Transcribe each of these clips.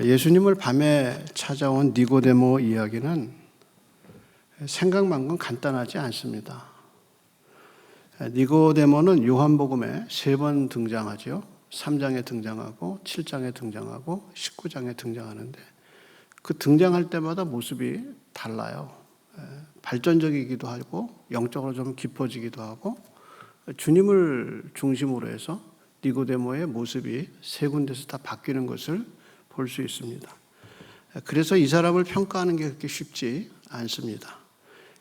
예수님을 밤에 찾아온 니고데모 이야기는 생각만큼 간단하지 않습니다. 니고데모는 요한복음에 3번 등장하죠. 3장에 등장하고 7장에 등장하고 19장에 등장하는데 그 등장할 때마다 모습이 달라요. 발전적이기도 하고 영적으로 좀 깊어지기도 하고 주님을 중심으로 해서 니고데모의 모습이 3군데서 다 바뀌는 것을 볼 수 있습니다. 그래서 이 사람을 평가하는 게 그렇게 쉽지 않습니다.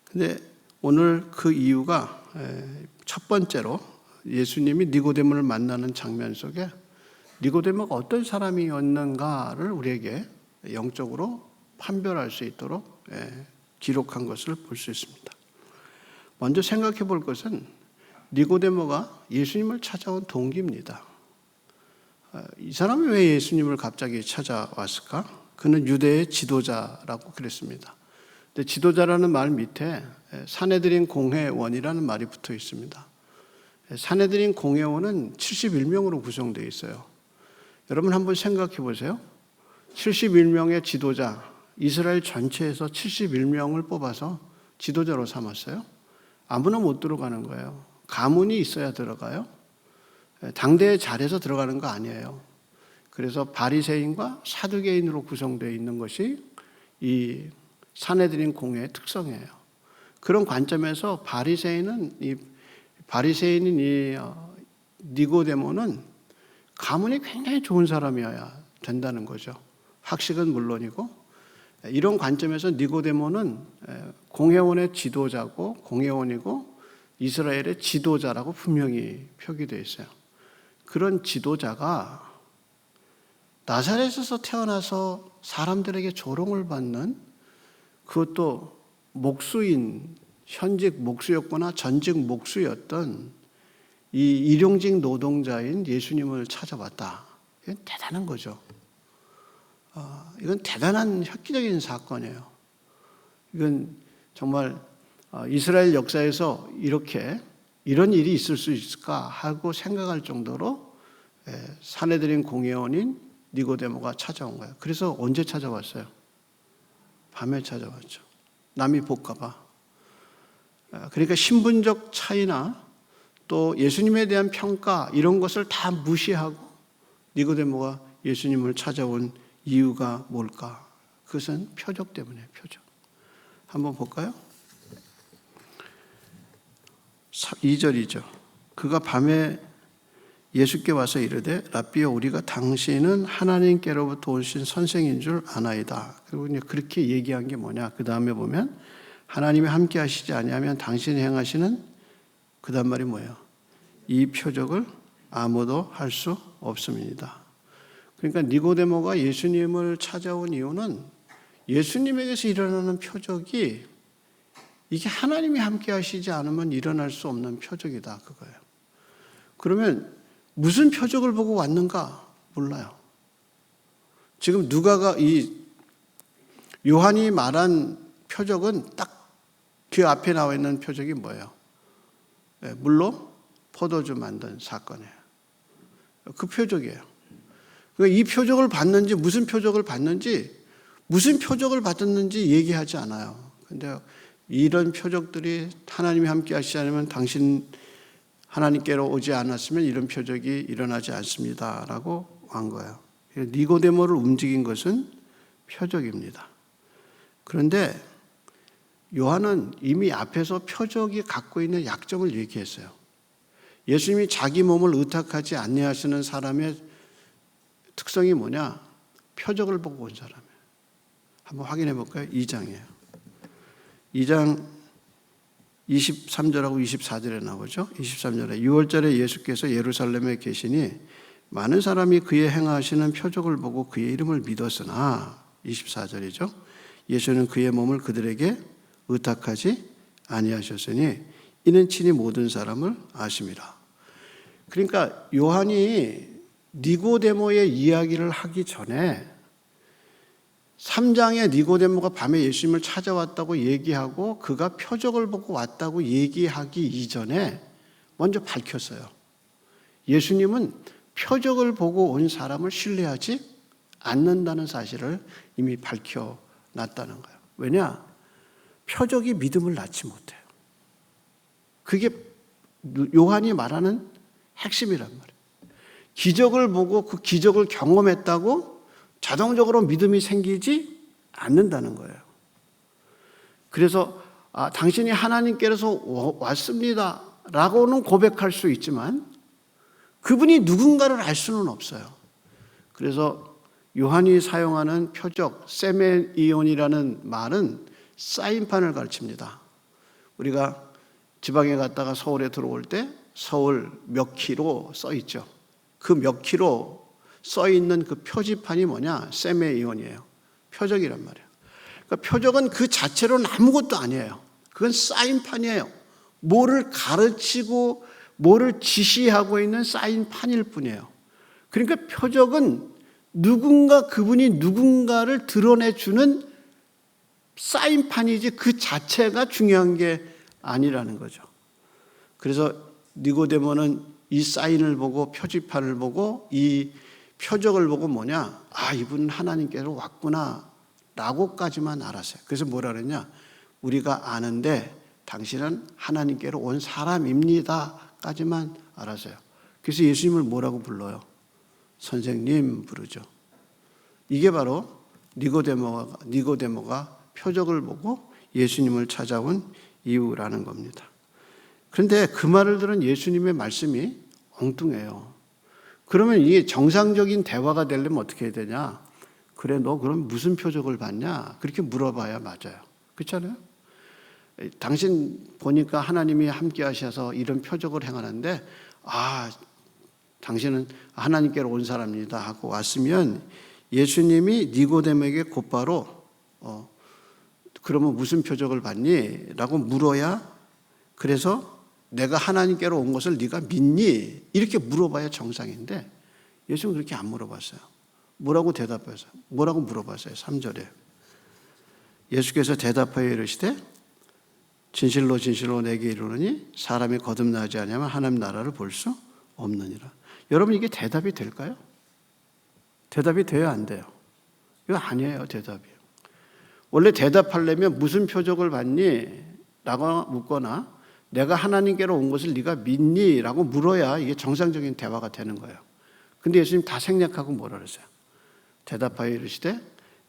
근데 오늘 그 이유가 첫 번째로 예수님이 니고데모를 만나는 장면 속에 니고데모가 어떤 사람이었는가를 우리에게 영적으로 판별할 수 있도록 기록한 것을 볼 수 있습니다. 먼저 생각해 볼 것은 니고데모가 예수님을 찾아온 동기입니다. 이 사람이 왜 예수님을 갑자기 찾아왔을까? 그는 유대의 지도자라고 그랬습니다. 근데 지도자라는 말 밑에 산헤드린 공회원이라는 말이 붙어 있습니다. 산헤드린 공회원은 71명으로 구성되어 있어요. 여러분 한번 생각해 보세요. 71명의 지도자, 이스라엘 전체에서 71명을 뽑아서 지도자로 삼았어요. 아무나 못 들어가는 거예요. 가문이 있어야 들어가요. 당대에 잘해서 들어가는 거 아니에요. 그래서 바리새인과 사두개인으로 구성되어 있는 것이 이 산헤드린 공회의 특성이에요. 그런 관점에서 바리새인인 이 니고데모는 가문이 굉장히 좋은 사람이어야 된다는 거죠. 학식은 물론이고 이런 관점에서 니고데모는 공회원의 지도자고 공회원이고 이스라엘의 지도자라고 분명히 표기되어 있어요. 그런 지도자가 나사렛에서 태어나서 사람들에게 조롱을 받는 그것도 목수인, 현직 목수였거나 전직 목수였던 이 일용직 노동자인 예수님을 찾아왔다. 이건 대단한 거죠. 이건 대단한 획기적인 사건이에요. 이건 정말 이스라엘 역사에서 이런 일이 있을 수 있을까 하고 생각할 정도로 산헤드린 공회원인 니고데모가 찾아온 거예요. 그래서 언제 찾아왔어요? 밤에 찾아왔죠. 남이 볼까 봐. 그러니까 신분적 차이나 또 예수님에 대한 평가 이런 것을 다 무시하고 니고데모가 예수님을 찾아온 이유가 뭘까? 그것은 표적 때문이에요. 표적. 한번 볼까요? 2절이죠. 그가 밤에 예수께 와서 이르되 라삐여 우리가 당신은 하나님께로부터 오신 선생인 줄 아나이다. 그리고 그렇게 얘기한 게 뭐냐? 그 다음에 보면 하나님이 함께 하시지 아니하면 당신이 행하시는 그 다음 말이 뭐예요? 이 표적을 아무도 할 수 없습니다. 그러니까 니고데모가 예수님을 찾아온 이유는 예수님에게서 일어나는 표적이 이게 하나님이 함께 하시지 않으면 일어날 수 없는 표적이다 그거예요. 그러면 무슨 표적을 보고 왔는가 몰라요. 지금 누가가 요한이 말한 표적은 딱 그 앞에 나와 있는 표적이 뭐예요? 물로 포도주 만든 사건이에요. 그 표적이에요. 이 표적을 봤는지 무슨 표적을 봤는지 얘기하지 않아요. 근데 이런 표적들이 하나님이 함께 하시지 않으면 당신 하나님께로 오지 않았으면 이런 표적이 일어나지 않습니다. 라고 한 거예요. 니고데모를 움직인 것은 표적입니다. 그런데 요한은 이미 앞에서 표적이 갖고 있는 약점을 얘기했어요. 예수님이 자기 몸을 의탁하지 아니하시는 사람의 특성이 뭐냐? 표적을 보고 온 사람이에요. 한번 확인해 볼까요? 2장이에요. 2장 23절하고 24절에 나오죠. 23절에 6월절에 예수께서 예루살렘에 계시니 많은 사람이 그의 행하시는 표적을 보고 그의 이름을 믿었으나 24절이죠. 예수는 그의 몸을 그들에게 의탁하지 아니하셨으니 이는 친히 모든 사람을 아심이라. 그러니까 요한이 니고데모의 이야기를 하기 전에 3장에 니고데모가 밤에 예수님을 찾아왔다고 얘기하고 그가 표적을 보고 왔다고 얘기하기 이전에 먼저 밝혔어요. 예수님은 표적을 보고 온 사람을 신뢰하지 않는다는 사실을 이미 밝혀놨다는 거예요. 왜냐? 표적이 믿음을 낳지 못해요. 그게 요한이 말하는 핵심이란 말이에요. 기적을 보고 그 기적을 경험했다고 자동적으로 믿음이 생기지 않는다는 거예요. 그래서 당신이 하나님께로서 왔습니다 라고는 고백할 수 있지만 그분이 누군가를 알 수는 없어요. 그래서 요한이 사용하는 표적, 세메이온이라는 말은 사인판을 가르칩니다. 우리가 지방에 갔다가 서울에 들어올 때 서울 몇 킬로 써 있죠. 그 몇 킬로 써 있는 그 표지판이 뭐냐? 세메이온이에요. 표적이란 말이에요. 그러니까 표적은 그 자체로는 아무것도 아니에요. 그건 사인판이에요. 뭐를 가르치고 뭐를 지시하고 있는 사인판일 뿐이에요. 그러니까 표적은 그분이 누군가를 드러내주는 사인판이지 그 자체가 중요한 게 아니라는 거죠. 그래서 니고데모는 이 사인을 보고 표지판을 보고 이 표적을 보고 뭐냐? 이분은 하나님께로 왔구나 라고까지만 알았어요. 그래서 뭐라 그랬냐? 우리가 아는데 당신은 하나님께로 온 사람입니다 까지만 알았어요. 그래서 예수님을 뭐라고 불러요? 선생님 부르죠. 이게 바로 니고데모가 표적을 보고 예수님을 찾아온 이유라는 겁니다. 그런데 그 말을 들은 예수님의 말씀이 엉뚱해요. 그러면 이게 정상적인 대화가 되려면 어떻게 해야 되냐? 그래, 너 그럼 무슨 표적을 봤냐? 그렇게 물어봐야 맞아요. 그렇잖아요? 당신 보니까 하나님이 함께 하셔서 이런 표적을 행하는데 당신은 하나님께로 온 사람입니다 하고 왔으면 예수님이 니고데모에게 곧바로 그러면 무슨 표적을 봤니? 라고 물어야, 그래서 내가 하나님께로 온 것을 네가 믿니? 이렇게 물어봐야 정상인데 예수님은 그렇게 안 물어봤어요. 뭐라고 대답했어요? 뭐라고 물어봤어요? 3절에 예수께서 대답하여 이르시되 진실로 진실로 내게 이르노니 사람이 거듭나지 아니하면 하나님 나라를 볼 수 없느니라. 여러분, 이게 대답이 될까요? 대답이 돼요, 안 돼요? 이거 아니에요, 대답이요. 원래 대답하려면 무슨 표적을 봤니? 라고 묻거나 내가 하나님께로 온 것을 네가 믿니? 라고 물어야 이게 정상적인 대화가 되는 거예요. 근데 예수님 다 생략하고 뭐라 그러세요? 대답하여 이르시되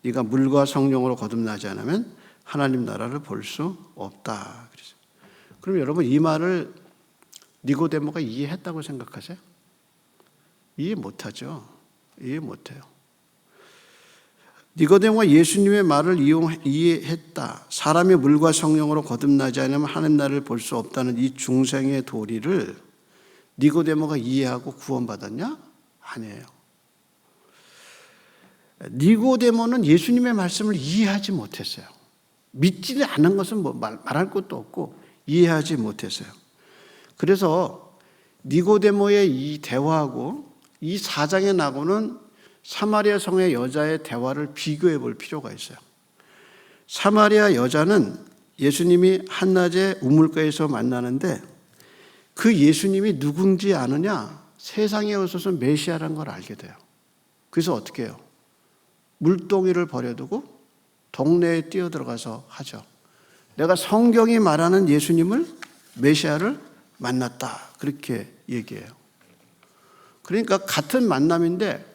네가 물과 성령으로 거듭나지 않으면 하나님 나라를 볼 수 없다. 그럼 여러분, 이 말을 니고데모가 이해했다고 생각하세요? 이해 못하죠. 이해 못해요. 니고데모가 예수님의 말을 이해했다. 사람이 물과 성령으로 거듭나지 않으면 하나님 나라를 볼 수 없다는 이 중생의 도리를 니고데모가 이해하고 구원받았냐? 아니에요. 니고데모는 예수님의 말씀을 이해하지 못했어요. 믿지 않은 것은 말할 것도 없고 이해하지 못했어요. 그래서 니고데모의 이 대화하고 이 4장에 나오는 사마리아 성의 여자의 대화를 비교해 볼 필요가 있어요. 사마리아 여자는 예수님이 한낮에 우물가에서 만나는데 그 예수님이 누군지 아느냐? 세상에 오셔서 메시아라는 걸 알게 돼요. 그래서 어떻게 해요? 물동이를 버려두고 동네에 뛰어들어가서 하죠. 내가 성경이 말하는 예수님을, 메시아를 만났다. 그렇게 얘기해요. 그러니까 같은 만남인데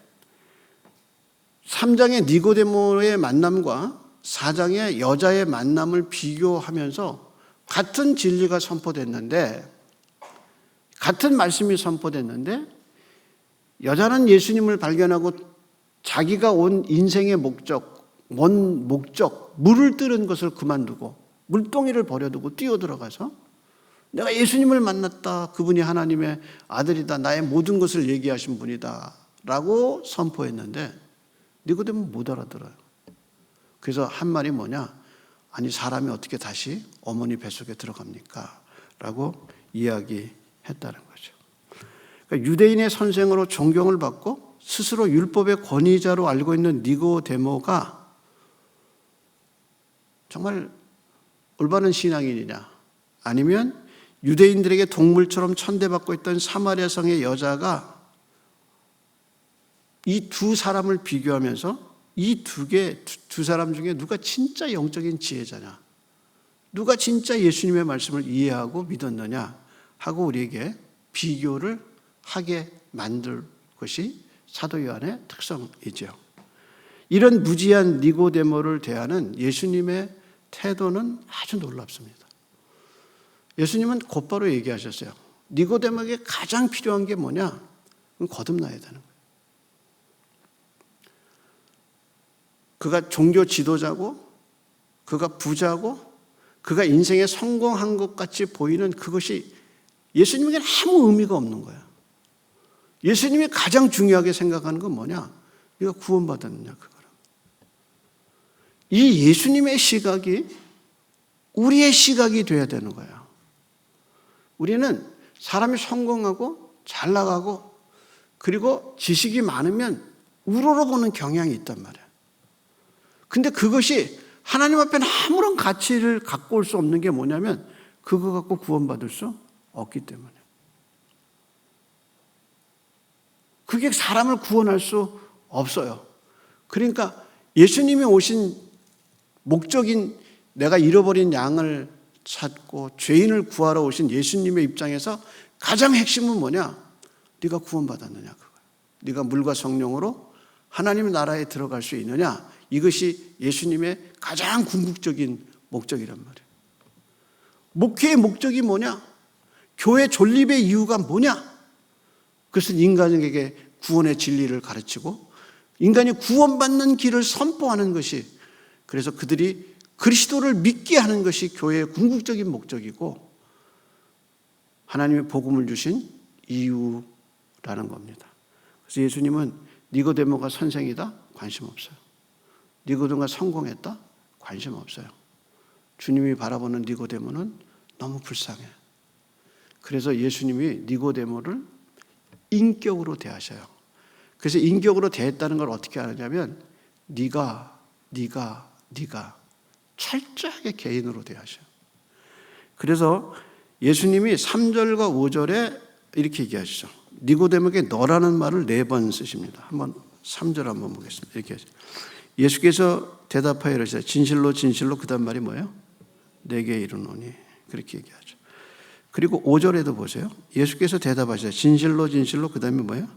3장의 니고데모의 만남과 4장의 여자의 만남을 비교하면서 같은 진리가 선포됐는데, 같은 말씀이 선포됐는데 여자는 예수님을 발견하고 자기가 온 인생의 목적, 물을 뜨는 것을 그만두고 물동이를 버려두고 뛰어들어가서 내가 예수님을 만났다. 그분이 하나님의 아들이다. 나의 모든 것을 얘기하신 분이다. 라고 선포했는데 니고데모 못 알아들어요. 그래서 한 말이 뭐냐? 아니, 사람이 어떻게 다시 어머니 뱃속에 들어갑니까? 라고 이야기했다는 거죠. 그러니까 유대인의 선생으로 존경을 받고 스스로 율법의 권위자로 알고 있는 니고데모가 정말 올바른 신앙인이냐, 아니면 유대인들에게 동물처럼 천대받고 있던 사마리아 성의 여자가 이 두 사람을 비교하면서 이 두 사람 중에 누가 진짜 영적인 지혜자냐, 누가 진짜 예수님의 말씀을 이해하고 믿었느냐 하고 우리에게 비교를 하게 만들 것이 사도 요한의 특성이죠. 이런 무지한 니고데모를 대하는 예수님의 태도는 아주 놀랍습니다. 예수님은 곧바로 얘기하셨어요. 니고데모에게 가장 필요한 게 뭐냐? 그건 거듭나야 되는 거예요. 그가 종교 지도자고, 그가 부자고, 그가 인생에 성공한 것 같이 보이는 그것이 예수님에게는 아무 의미가 없는 거예요. 예수님이 가장 중요하게 생각하는 건 뭐냐? 네가 구원받았느냐, 그거라. 이 예수님의 시각이 우리의 시각이 돼야 되는 거예요. 우리는 사람이 성공하고 잘 나가고 그리고 지식이 많으면 우러러보는 경향이 있단 말이에요. 근데 그것이 하나님 앞에는 아무런 가치를 갖고 올 수 없는 게 뭐냐면 그거 갖고 구원받을 수 없기 때문에. 그게 사람을 구원할 수 없어요. 그러니까 예수님이 오신 목적인 내가 잃어버린 양을 찾고 죄인을 구하러 오신 예수님의 입장에서 가장 핵심은 뭐냐? 네가 구원받았느냐 그거야. 네가 물과 성령으로 하나님의 나라에 들어갈 수 있느냐? 이것이 예수님의 가장 궁극적인 목적이란 말이에요. 목회의 목적이 뭐냐? 교회 존립의 이유가 뭐냐? 그것은 인간에게 구원의 진리를 가르치고 인간이 구원받는 길을 선포하는 것이, 그래서 그들이 그리스도를 믿게 하는 것이 교회의 궁극적인 목적이고 하나님의 복음을 주신 이유라는 겁니다. 그래서 예수님은 니고데모가 선생이다? 관심 없어요. 니고데모가 성공했다? 관심 없어요. 주님이 바라보는 니고데모는 너무 불쌍해. 그래서 예수님이 니고데모를 인격으로 대하셔요. 그래서 인격으로 대했다는 걸 어떻게 하느냐면 네가 철저하게 개인으로 대하셔요. 그래서 예수님이 3절과 5절에 이렇게 얘기하시죠. 니고데모에게 너라는 말을 4번 쓰십니다. 한번 3절 한번 보겠습니다. 이렇게 하시죠. 예수께서 대답하여 이러시되 진실로 진실로 그 다음 말이 뭐예요? 내게 이르노니, 그렇게 얘기하죠. 그리고 5절에도 보세요. 예수께서 대답하시되 진실로 진실로 그 다음에 뭐예요?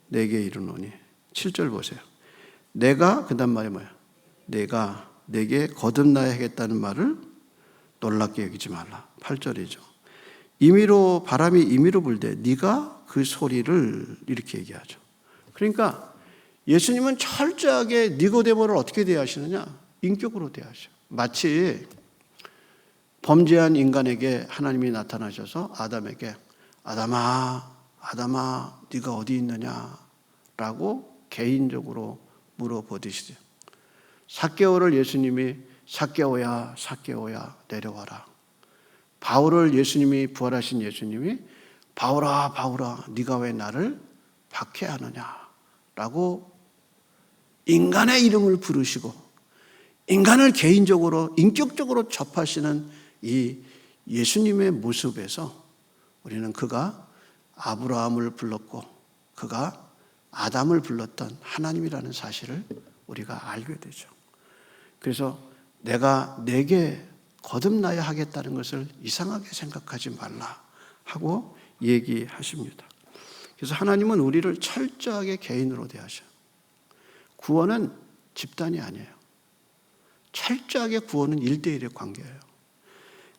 내게 이르노니. 7절 보세요. 내가 그 다음 말이 뭐예요? 내가 내게 거듭나야 하겠다는 말을 놀랍게 여기지 말라. 8절이죠. 임의로 바람이 임의로 불되 네가 그 소리를, 이렇게 얘기하죠. 그러니까 예수님은 철저하게 니고데모를 어떻게 대하시느냐? 인격으로 대하셔. 마치 범죄한 인간에게 하나님이 나타나셔서 아담에게 아담아 네가 어디 있느냐라고 개인적으로 물어보듯이 삭개오를 예수님이 삭개오야 내려와라. 바울을 예수님이 부활하신 예수님이 바울아 네가 왜 나를 박해하느냐라고 인간의 이름을 부르시고 인간을 개인적으로 인격적으로 접하시는 이 예수님의 모습에서 우리는 그가 아브라함을 불렀고 그가 아담을 불렀던 하나님이라는 사실을 우리가 알게 되죠. 그래서 내가 내게 거듭나야 하겠다는 것을 이상하게 생각하지 말라 하고 얘기하십니다. 그래서 하나님은 우리를 철저하게 개인으로 대하셔요. 구원은 집단이 아니에요. 철저하게 구원은 1대1의 관계예요.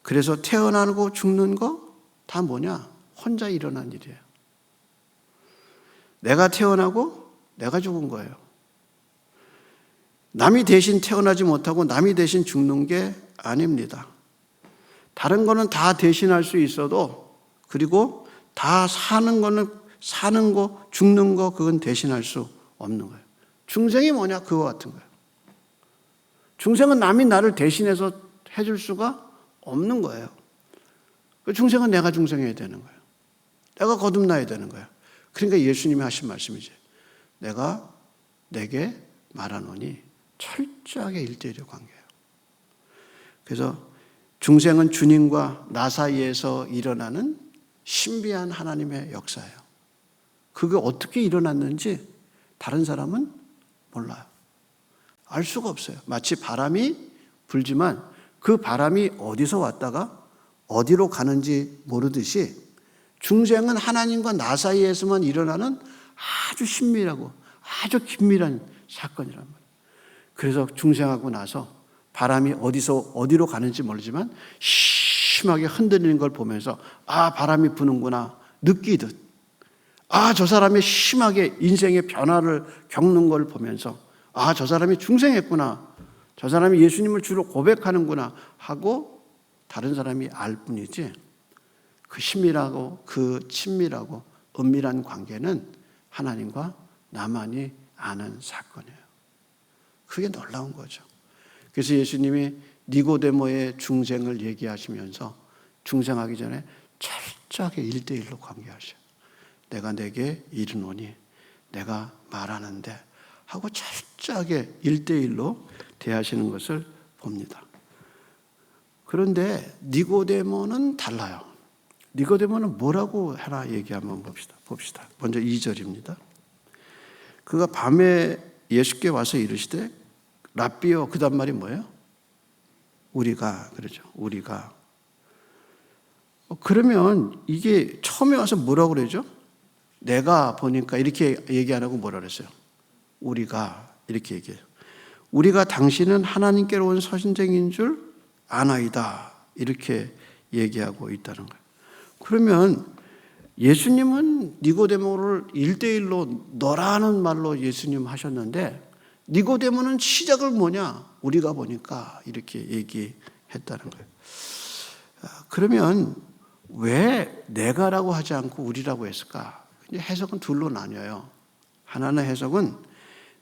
그래서 태어나고 죽는 거 다 뭐냐? 혼자 일어난 일이에요. 내가 태어나고 내가 죽은 거예요. 남이 대신 태어나지 못하고 남이 대신 죽는 게 아닙니다. 다른 거는 다 대신할 수 있어도, 그리고 다 사는 거, 죽는 거, 그건 대신할 수 없는 거예요. 중생이 뭐냐? 그거 같은 거예요. 중생은 남이 나를 대신해서 해줄 수가 없는 거예요. 중생은 내가 중생해야 되는 거예요. 내가 거듭나야 되는 거예요. 그러니까 예수님이 하신 말씀이지. 내가 내게 말하노니 철저하게 1대1의 관계예요. 그래서 중생은 주님과 나 사이에서 일어나는 신비한 하나님의 역사예요. 그게 어떻게 일어났는지 다른 사람은 몰라요. 알 수가 없어요. 마치 바람이 불지만 그 바람이 어디서 왔다가 어디로 가는지 모르듯이 중생은 하나님과 나 사이에서만 일어나는 아주 신밀하고 아주 긴밀한 사건이란 말이에요. 그래서 중생하고 나서 바람이 어디서 어디로 가는지 모르지만 심하게 흔들리는 걸 보면서 아, 바람이 부는구나 느끼듯, 아, 저 사람이 심하게 인생의 변화를 겪는 걸 보면서 아, 저 사람이 중생했구나, 저 사람이 예수님을 주로 고백하는구나 하고 다른 사람이 알 뿐이지, 그 신밀하고 그 친밀하고 은밀한 관계는 하나님과 나만이 아는 사건이에요. 그게 놀라운 거죠. 그래서 예수님이 니고데모의 중생을 얘기하시면서 중생하기 전에 철저하게 1대1로 관계하셔요. 내가 내게 이르노니 내가 말하는데 하고 철저하게 1대1로 대하시는 것을 봅니다. 그런데 니고데모는 달라요. 니고데모는 뭐라고 하나 얘기 한번 봅시다. 먼저 2절입니다. 그가 밤에 예수께 와서 이르시되 랍비여, 그 다음 말이 뭐예요? 우리가, 그러죠. 우리가. 그러면 이게 처음에 와서 뭐라고 그러죠? 내가 보니까 이렇게 얘기 안 하고 뭐라 그랬어요? 우리가, 이렇게 얘기해요. 우리가 당신은 하나님께로 온 선생인 줄 아나이다, 이렇게 얘기하고 있다는 거예요. 그러면 예수님은 니고데모를 1대1로 너라는 말로 예수님 하셨는데 니고데모는 시작을 뭐냐? 우리가 보니까 이렇게 얘기했다는 거예요. 그러면 왜 내가라고 하지 않고 우리라고 했을까? 해석은 둘로 나뉘어요. 하나는 해석은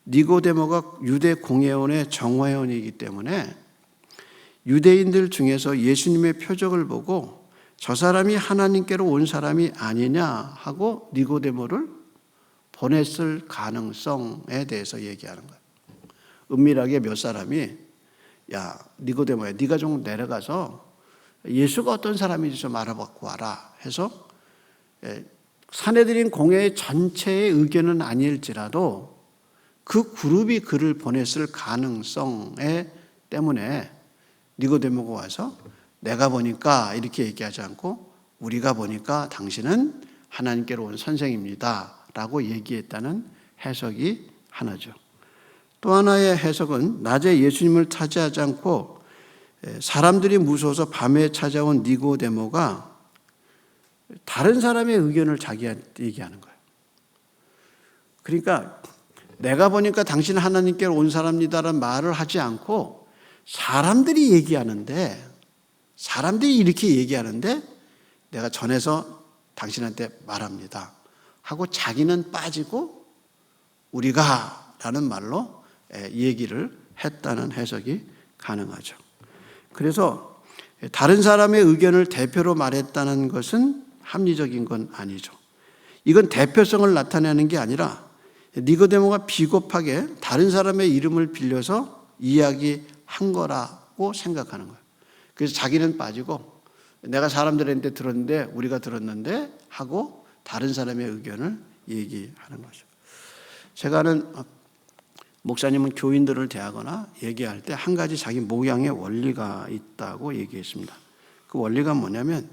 니고데모가 유대 공회원의 정회원이기 때문에 유대인들 중에서 예수님의 표적을 보고 저 사람이 하나님께로 온 사람이 아니냐 하고 니고데모를 보냈을 가능성에 대해서 얘기하는 거예요. 은밀하게 몇 사람이 야, 니고데모야, 네가 좀 내려가서 예수가 어떤 사람인지 좀 알아보고 와라 해서 산헤드린 공회 전체의 의견은 아닐지라도 그 그룹이 그를 보냈을 가능성에 때문에 니고데모가 와서 내가 보니까 이렇게 얘기하지 않고 우리가 보니까 당신은 하나님께로 온 선생입니다 라고 얘기했다는 해석이 하나죠. 또 하나의 해석은 낮에 예수님을 찾아하지 않고 사람들이 무서워서 밤에 찾아온 니고데모가 다른 사람의 의견을 자기한테 얘기하는 거예요. 그러니까 내가 보니까 당신은 하나님께로 온 사람이다라는 말을 하지 않고 사람들이 이렇게 얘기하는데 내가 전해서 당신한테 말합니다 하고 자기는 빠지고 우리가 라는 말로 얘기를 했다는 해석이 가능하죠. 그래서 다른 사람의 의견을 대표로 말했다는 것은 합리적인 건 아니죠. 이건 대표성을 나타내는 게 아니라 니고데모가 비겁하게 다른 사람의 이름을 빌려서 이야기한 거라고 생각하는 거예요. 그래서 자기는 빠지고 내가 사람들한테 들었는데 우리가 들었는데 하고 다른 사람의 의견을 얘기하는 거죠. 제가 아는 목사님은 교인들을 대하거나 얘기할 때 한 가지 자기 모양의 원리가 있다고 얘기했습니다. 그 원리가 뭐냐면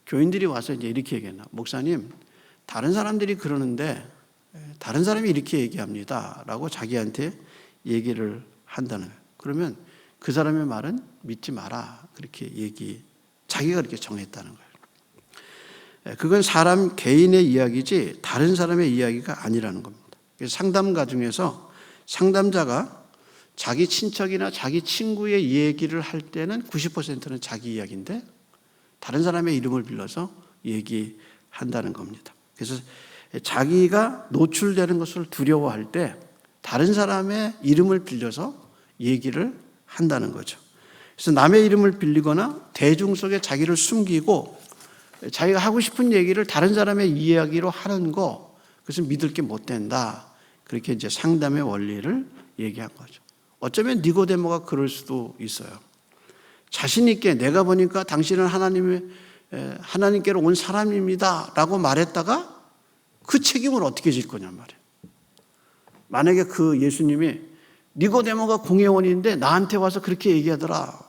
교인들이 와서 이제 이렇게 얘기했나, 목사님 다른 사람들이 그러는데 다른 사람이 이렇게 얘기합니다 라고 자기한테 얘기를 한다는 거예요. 그러면 그 사람의 말은 믿지 마라, 그렇게 자기가 그렇게 정했다는 거예요. 그건 사람 개인의 이야기지 다른 사람의 이야기가 아니라는 겁니다. 상담가 중에서 상담자가 자기 친척이나 자기 친구의 얘기를 할 때는 90%는 자기 이야기인데 다른 사람의 이름을 빌려서 얘기한다는 겁니다. 그래서 자기가 노출되는 것을 두려워할 때 다른 사람의 이름을 빌려서 얘기를 한다는 거죠. 그래서 남의 이름을 빌리거나 대중 속에 자기를 숨기고 자기가 하고 싶은 얘기를 다른 사람의 이야기로 하는 거, 그것은 믿을 게 못 된다. 그렇게 이제 상담의 원리를 얘기한 거죠. 어쩌면 니고데모가 그럴 수도 있어요. 자신 있게 내가 보니까 당신은 하나님께로 온 사람입니다 라고 말했다가 그 책임을 어떻게 질 거냔 말이에요. 만약에 그 예수님이 니고데모가 공회원인데 나한테 와서 그렇게 얘기하더라,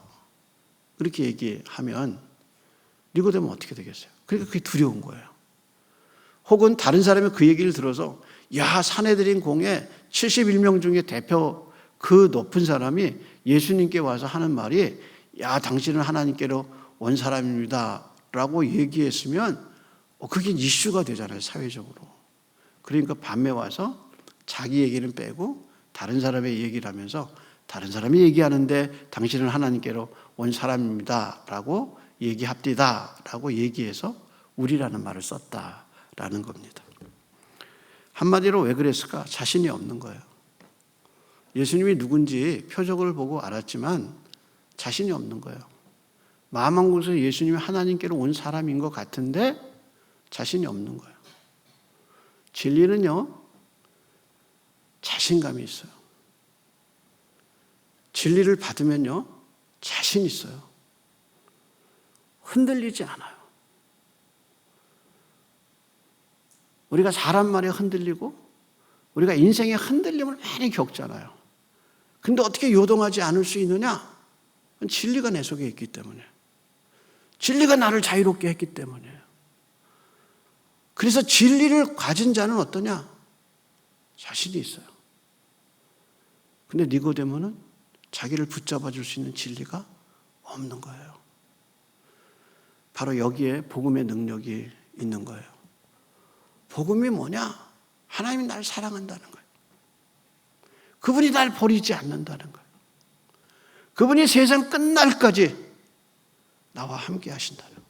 그렇게 얘기하면 니고데모 어떻게 되겠어요? 그러니까 그게 두려운 거예요. 혹은 다른 사람이 그 얘기를 들어서 야, 산헤드린 공회 71명 중에 대표 그 높은 사람이 예수님께 와서 하는 말이 야, 당신은 하나님께로 온 사람입니다 라고 얘기했으면 그게 이슈가 되잖아요, 사회적으로. 그러니까 밤에 와서 자기 얘기는 빼고 다른 사람의 얘기를 하면서 다른 사람이 얘기하는데 당신은 하나님께로 온 사람입니다 라고 얘기합디다 라고 얘기해서 우리라는 말을 썼다라는 겁니다. 한마디로 왜 그랬을까? 자신이 없는 거예요. 예수님이 누군지 표적을 보고 알았지만 자신이 없는 거예요. 마음 한 곳에 예수님이 하나님께로 온 사람인 것 같은데 자신이 없는 거예요. 진리는요, 자신감이 있어요. 진리를 받으면요, 자신 있어요. 흔들리지 않아요. 우리가 사람 말에 흔들리고 우리가 인생의 흔들림을 많이 겪잖아요. 근데 어떻게 요동하지 않을 수 있느냐? 진리가 내 속에 있기 때문에. 진리가 나를 자유롭게 했기 때문이에요. 그래서 진리를 가진 자는 어떠냐? 자신이 있어요. 근데 니고데모는 자기를 붙잡아 줄 수 있는 진리가 없는 거예요. 바로 여기에 복음의 능력이 있는 거예요. 복음이 뭐냐? 하나님이 나를 사랑한다는 거예요. 그분이 날 버리지 않는다는 거예요. 그분이 세상 끝날까지 나와 함께 하신다는 거예요.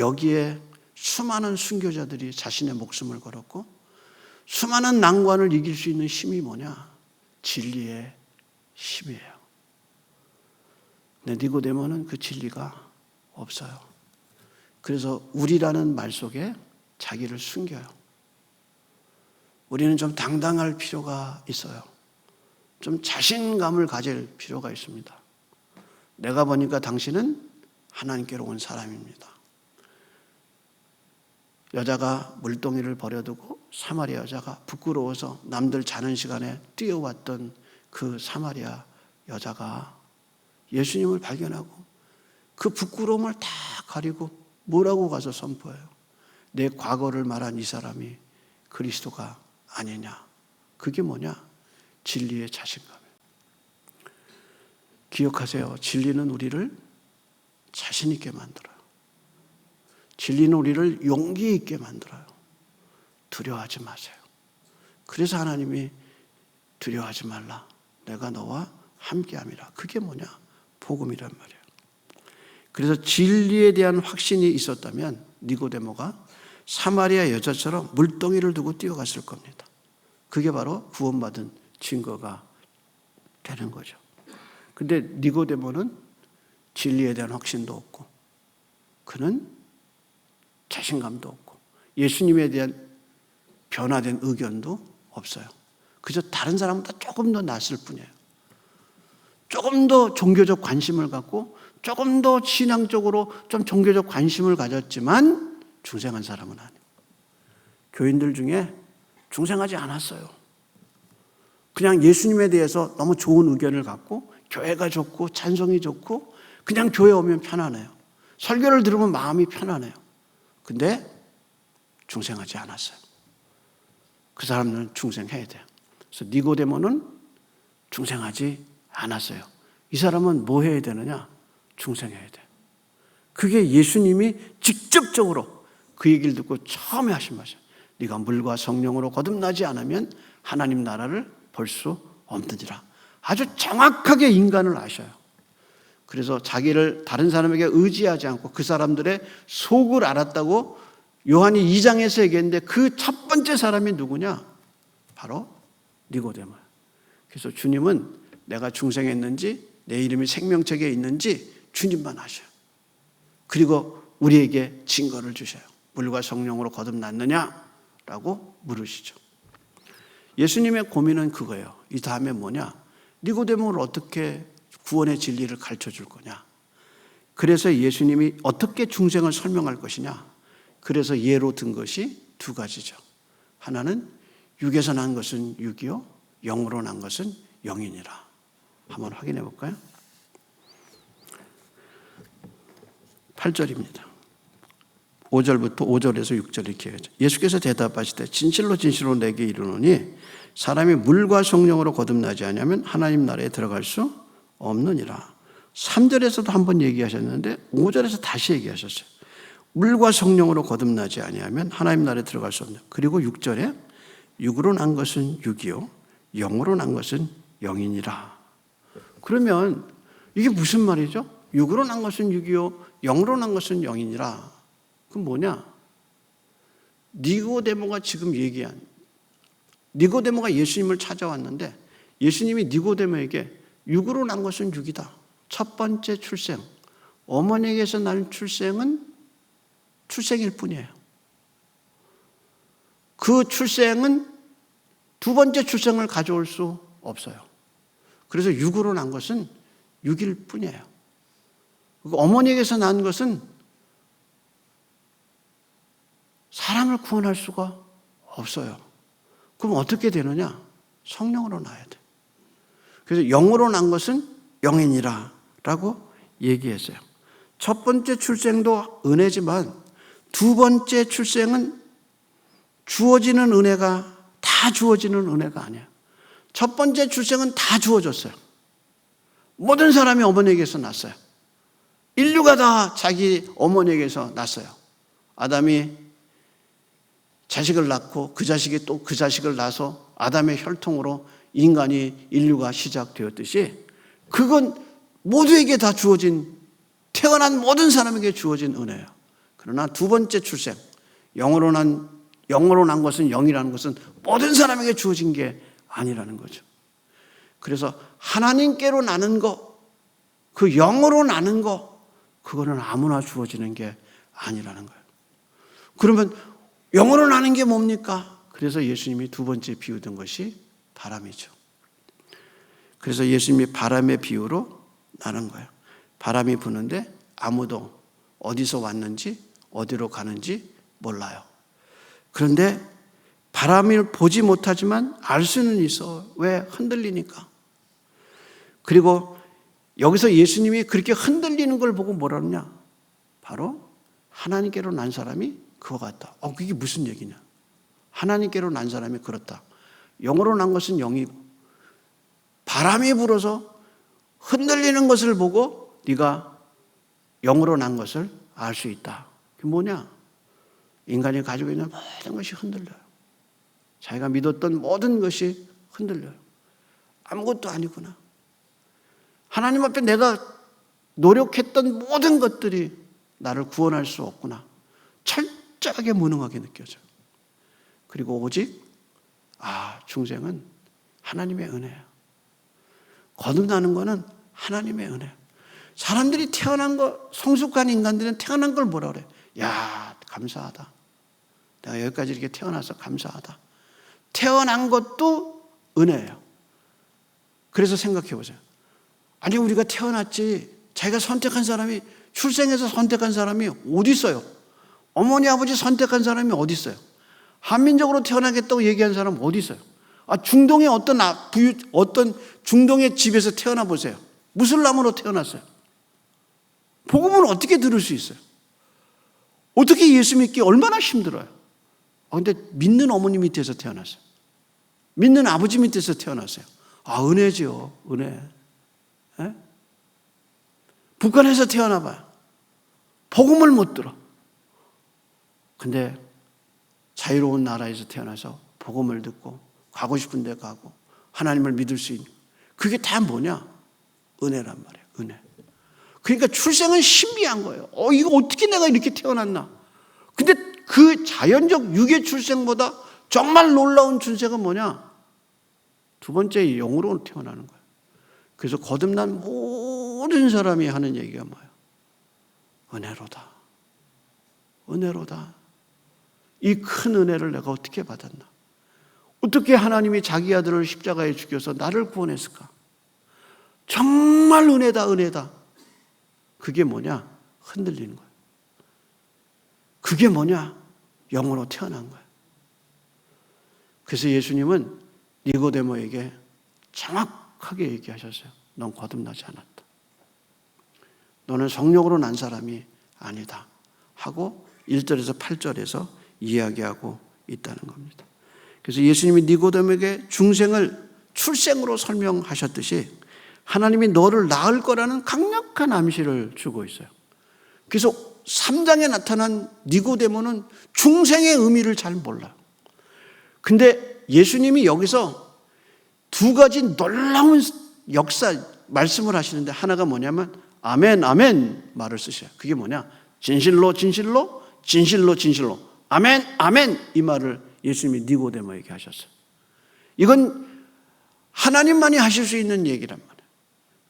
여기에 수많은 순교자들이 자신의 목숨을 걸었고 수많은 난관을 이길 수 있는 힘이 뭐냐? 진리의 힘이에요. 근데 니고데모는 그 진리가 없어요. 그래서 우리라는 말 속에 자기를 숨겨요. 우리는 좀 당당할 필요가 있어요. 좀 자신감을 가질 필요가 있습니다. 내가 보니까 당신은 하나님께로 온 사람입니다. 여자가 물동이를 버려두고 사마리아 여자가 부끄러워서 남들 자는 시간에 뛰어왔던 그 사마리아 여자가 예수님을 발견하고 그 부끄러움을 다 가리고 뭐라고 가서 선포해요? 내 과거를 말한 이 사람이 그리스도가 아니냐. 그게 뭐냐? 진리의 자신감이에요. 기억하세요. 진리는 우리를 자신 있게 만들어요. 진리는 우리를 용기 있게 만들어요. 두려워하지 마세요. 그래서 하나님이 두려워하지 말라. 내가 너와 함께함이라. 그게 뭐냐? 복음이란 말이에요. 그래서 진리에 대한 확신이 있었다면 니고데모가 사마리아 여자처럼 물동이를 두고 뛰어갔을 겁니다. 그게 바로 구원받은 증거가 되는 거죠. 근데 니고데모는 진리에 대한 확신도 없고 그는 자신감도 없고 예수님에 대한 변화된 의견도 없어요. 그저 다른 사람보다 조금 더 낫을 뿐이에요. 조금 더 종교적 관심을 갖고 조금 더 신앙적으로 좀 종교적 관심을 가졌지만 중생한 사람은 아니에요. 교인들 중에 중생하지 않았어요. 그냥 예수님에 대해서 너무 좋은 의견을 갖고 교회가 좋고 찬송이 좋고 그냥 교회 오면 편안해요. 설교를 들으면 마음이 편안해요. 근데 중생하지 않았어요. 그 사람들은 중생해야 돼요. 그래서 니고데모는 중생하지 않았어요. 이 사람은 뭐 해야 되느냐? 중생해야 돼요. 그게 예수님이 직접적으로 그 얘기를 듣고 처음에 하신 말이에요. 네가 물과 성령으로 거듭나지 않으면 하나님 나라를 볼 수 없느니라. 아주 정확하게 인간을 아셔요. 그래서 자기를 다른 사람에게 의지하지 않고 그 사람들의 속을 알았다고 요한이 2장에서 얘기했는데 그 첫 번째 사람이 누구냐? 바로 니고데모예요. 그래서 주님은 내가 중생했는지 내 이름이 생명책에 있는지 주님만 아셔요. 그리고 우리에게 증거를 주셔요. 물과 성령으로 거듭났느냐라고 물으시죠. 예수님의 고민은 그거예요. 이 다음에 뭐냐? 니고데모를 어떻게 구원의 진리를 가르쳐 줄 거냐? 그래서 예수님이 어떻게 중생을 설명할 것이냐? 그래서 예로 든 것이 두 가지죠. 하나는 육에서 난 것은 육이요 영으로 난 것은 영이니라. 한번 확인해 볼까요? 8절입니다. 5절에서 6절 이렇게 해야죠. 예수께서 대답하시되 진실로 진실로 내게 이르노니 사람이 물과 성령으로 거듭나지 아니하면 하나님 나라에 들어갈 수 없느니라. 3절에서도 한번 얘기하셨는데 5절에서 다시 얘기하셨어요. 물과 성령으로 거듭나지 아니하면 하나님 나라에 들어갈 수 없느니라. 그리고 6절에 육으로 난 것은 육이요 영으로 난 것은 영이니라. 그러면 이게 무슨 말이죠? 육으로 난 것은 육이요 영으로 난 것은 영이니라. 그럼 뭐냐? 니고데모가 지금 얘기한, 니고데모가 예수님을 찾아왔는데 예수님이 니고데모에게 육으로 난 것은 육이다. 첫 번째 출생, 어머니에게서 난 출생은 출생일 뿐이에요. 그 출생은 두 번째 출생을 가져올 수 없어요. 그래서 육으로 난 것은 육일 뿐이에요. 어머니에게서 난 것은 사람을 구원할 수가 없어요. 그럼 어떻게 되느냐? 성령으로 나야 돼. 그래서 영으로 난 것은 영이니라 라고 얘기했어요. 첫 번째 출생도 은혜지만 두 번째 출생은 주어지는 은혜가 다 주어지는 은혜가 아니야. 첫 번째 출생은 다 주어졌어요. 모든 사람이 어머니에게서 났어요. 인류가 다 자기 어머니에게서 났어요. 아담이 자식을 낳고 그 자식이 또 그 자식을 낳아서 아담의 혈통으로 인간이 인류가 시작되었듯이 그건 모두에게 다 주어진, 태어난 모든 사람에게 주어진 은혜예요. 그러나 두 번째 출생, 영으로 난 것은, 영이라는 것은 모든 사람에게 주어진 게 아니라는 거죠. 그래서 하나님께로 나는 거, 그 영으로 나는 거, 그거는 아무나 주어지는 게 아니라는 거예요. 그러면 영으로 나는 게 뭡니까? 그래서 예수님이 두 번째 비유던 것이 바람이죠. 그래서 예수님이 바람의 비유로 나는 거예요. 바람이 부는데 아무도 어디서 왔는지 어디로 가는지 몰라요. 그런데 바람을 보지 못하지만 알 수는 있어. 왜? 흔들리니까. 그리고 여기서 예수님이 그렇게 흔들리는 걸 보고 뭐라 그러냐? 바로 하나님께로 난 사람이 그와 같다. 그게 무슨 얘기냐? 하나님께로 난 사람이 그렇다. 영으로 난 것은 영이고 바람이 불어서 흔들리는 것을 보고 네가 영으로 난 것을 알 수 있다. 그게 뭐냐? 인간이 가지고 있는 모든 것이 흔들려요. 자기가 믿었던 모든 것이 흔들려요. 아무것도 아니구나. 하나님 앞에 내가 노력했던 모든 것들이 나를 구원할 수 없구나. 철저하게 무능하게 느껴져요. 그리고 오직 중생은 하나님의 은혜야. 거듭나는 거는 하나님의 은혜야. 사람들이 태어난 거, 성숙한 인간들은 태어난 걸 뭐라 그래? 야, 감사하다. 내가 여기까지 이렇게 태어나서 감사하다. 태어난 것도 은혜예요. 그래서 생각해 보세요. 아니, 우리가 태어났지. 자기가 선택한 사람이, 출생해서 선택한 사람이 어디 있어요? 어머니, 아버지 선택한 사람이 어디 있어요? 한민족으로 태어나겠다고 얘기한 사람 어디 있어요? 중동의 어떤 중동의 집에서 태어나 보세요. 무슬람으로 태어났어요. 복음을 어떻게 들을 수 있어요? 어떻게 예수 믿기 얼마나 힘들어요? 근데 믿는 어머니 밑에서 태어났어요. 믿는 아버지 밑에서 태어났어요. 은혜죠, 은혜. 에? 북한에서 태어나 봐요. 복음을 못 들어. 근데 자유로운 나라에서 태어나서 복음을 듣고 가고 싶은 데 가고 하나님을 믿을 수 있는, 그게 다 뭐냐? 은혜란 말이에요. 은혜. 그러니까 출생은 신비한 거예요. 이거 어떻게 내가 이렇게 태어났나? 근데 그 자연적 육의 출생보다 정말 놀라운 출생은 뭐냐? 두 번째 영으로 태어나는 거예요. 그래서 거듭난 모든 사람이 하는 얘기가 뭐예요? 은혜로다. 은혜로다. 이 큰 은혜를 내가 어떻게 받았나? 어떻게 하나님이 자기 아들을 십자가에 죽여서 나를 구원했을까? 정말 은혜다, 은혜다. 그게 뭐냐? 흔들리는 거예요. 그게 뭐냐? 영으로 태어난 거예요. 그래서 예수님은 니고데모에게 정확하게 얘기하셨어요. 넌 거듭나지 않았다. 너는 성령으로 난 사람이 아니다 하고 1절에서 8절에서 이야기하고 있다는 겁니다. 그래서 예수님이 니고데모에게 중생을 출생으로 설명하셨듯이 하나님이 너를 낳을 거라는 강력한 암시를 주고 있어요. 그래서 3장에 나타난 니고데모는 중생의 의미를 잘 몰라요. 근데 예수님이 여기서 두 가지 놀라운 역사 말씀을 하시는데, 하나가 뭐냐면 아멘 아멘 말을 쓰셔요. 그게 뭐냐? 진실로 진실로 진실로 진실로 아멘 아멘, 이 말을 예수님이 니고데모에게 하셨어요. 이건 하나님만이 하실 수 있는 얘기란 말이에요.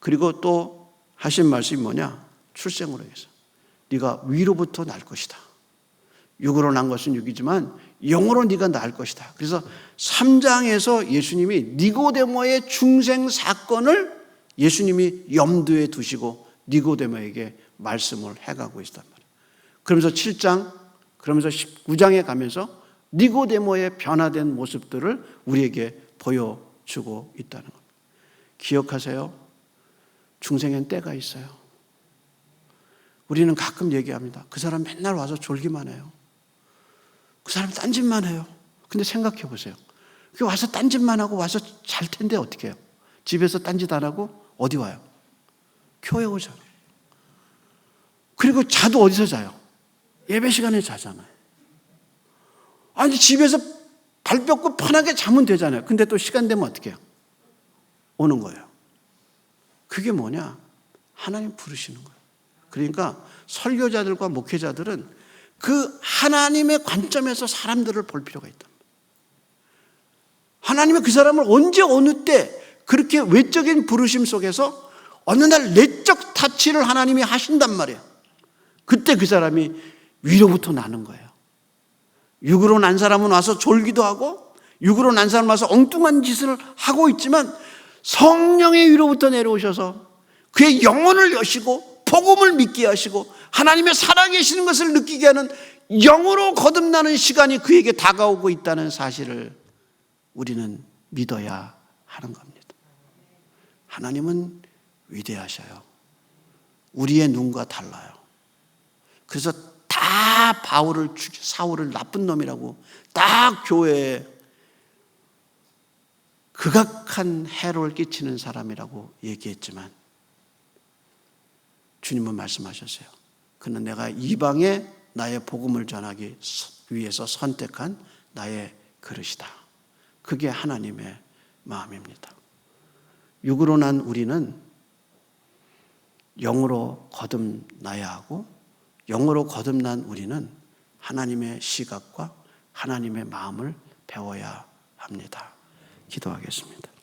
그리고 또 하신 말씀이 뭐냐? 출생으로 해서 네가 위로부터 날 것이다. 육으로 난 것은 육이지만 영으로 네가 날 것이다. 그래서 3장에서 예수님이 니고데모의 중생 사건을 예수님이 염두에 두시고 니고데모에게 말씀을 해가고 있단 말이에요. 그러면서 7장, 그러면서 19장에 가면서 니고데모의 변화된 모습들을 우리에게 보여주고 있다는 겁니다. 기억하세요. 중생엔 때가 있어요. 우리는 가끔 얘기합니다. 그 사람 맨날 와서 졸기만 해요. 그 사람 딴짓만 해요. 근데 생각해 보세요. 와서 딴짓만 하고 와서 잘 텐데 어떻게 해요? 집에서 딴짓 안 하고 어디 와요? 교회 오잖아요. 그리고 자도 어디서 자요? 예배 시간에 자잖아요. 아니 집에서 발 뻗고 편하게 자면 되잖아요. 근데 또 시간 되면 어떻게 해요? 오는 거예요. 그게 뭐냐? 하나님 부르시는 거예요. 그러니까 설교자들과 목회자들은 그 하나님의 관점에서 사람들을 볼 필요가 있다. 하나님은 그 사람을 언제 어느 때 그렇게 외적인 부르심 속에서 어느 날 내적 타치를 하나님이 하신단 말이에요. 그때 그 사람이 위로부터 나는 거예요. 육으로 난 사람은 와서 졸기도 하고 육으로 난 사람은 와서 엉뚱한 짓을 하고 있지만 성령의 위로부터 내려오셔서 그의 영혼을 여시고 복음을 믿게 하시고 하나님의 살아계시는 것을 느끼게 하는 영으로 거듭나는 시간이 그에게 다가오고 있다는 사실을 우리는 믿어야 하는 겁니다. 하나님은 위대하셔요. 우리의 눈과 달라요. 그래서 다 사울을 나쁜 놈이라고 딱 교회에 극악한 해로를 끼치는 사람이라고 얘기했지만 주님은 말씀하셨어요. 그는 내가 이방에 나의 복음을 전하기 위해서 선택한 나의 그릇이다. 그게 하나님의 마음입니다. 육으로 난 우리는 영으로 거듭나야 하고 영으로 거듭난 우리는 하나님의 시각과 하나님의 마음을 배워야 합니다. 기도하겠습니다.